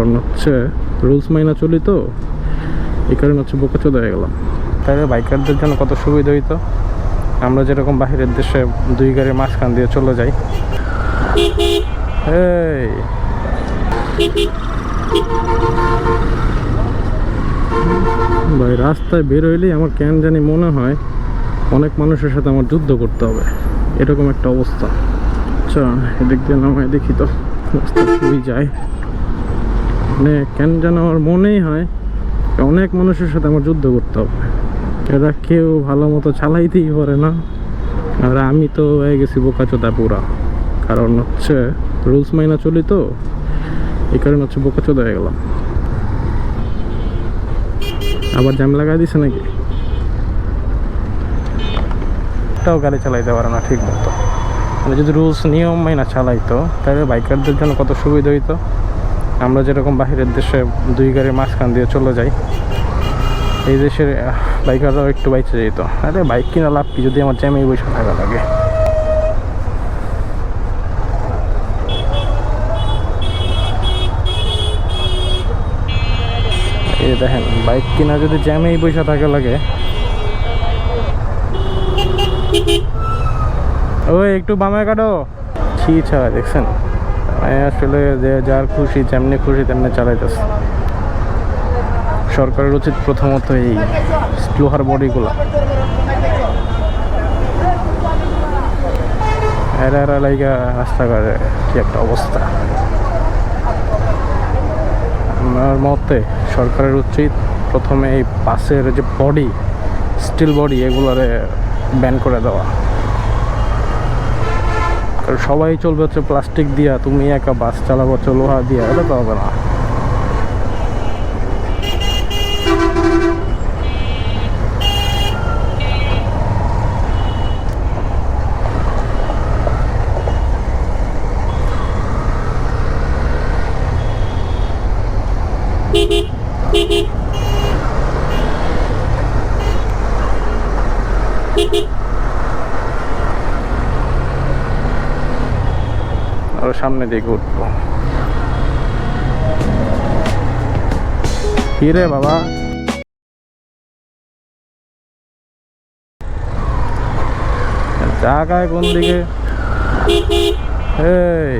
কারণ হচ্ছে রুলস মাইনা চলি তো, এই কারণে হচ্ছে বোকাচোদা হয়ে গেলাম। তাহলে বাইকারদের জন্য কত সুবিধা হইতো, আমরা যেরকম বাহিরের দেশে 2 গাড়ির মাঝখান দিয়ে চলে যাই। ভাই রাস্তায় বের হইলেই আমার কেন জানি মনে হয় অনেক মানুষের সাথে আমার যুদ্ধ করতে হবে, এরকম একটা অবস্থা। আচ্ছা এদিক দিয়ে নামায় দেখি তো রাস্তা খুবই যায়, মানে কেন যেন আমার মনেই হয় অনেক মানুষের সাথে আমার যুদ্ধ করতে হবে। এরা কেউ ভালো মতো চালাইতেই পারে না, আর আমি তো হয়ে গেছি বোকাচোদা পুরা। কারণ হচ্ছে রুলস মাইনা চলি তো, এই কারণে হচ্ছে বোকাচোদা হয়ে গেলাম। আবার জ্যাম লাগাই দিছে নাকি, এটাও গাড়ি চালাইতে পারে না ঠিক মতো। মানে যদি রুলস নিয়ম মাইনা চালাইতো তাহলে বাইকারদের জন্য কত সুবিধা হইতো, আমরা যেরকম বাহিরের দেশে 2 গাড়ির মাঝখান দিয়ে চলে যাই, এই দেশের বাইকাররাও একটু বাইচে যেত। আরে বাইক কিনা লাভ কি যদি আমার জ্যামেই বসে থাকা লাগে। এই দেখেন বাইক কিনা যদি জ্যামেই বসে থাকা লাগে, ওই একটু বামে কাটো ছি ছাড়া দেখছেন। আসলে যে যার খুশি যেমনি খুশি তেমনি চালাইতেছে। সরকারের উচিত প্রথমত এই লোহার বডিগুলো এরা লাইগা রাস্তাঘাটে কি একটা অবস্থা। আমার মতে সরকারের উচিত প্রথমে এই বাসের যে বডি, স্টিল বডি, এগুলারে ব্যান করে দেওয়া। কারণ সবাই চলবে হচ্ছে প্লাস্টিক দিয়া, তুমি একা বাস চালাবো হচ্ছে লোহা দিয়া, এটা তো হবে না। আরো সামনে দিকে উঠবো। কি রে বাবা, জায়গায় কোন দিকে? এই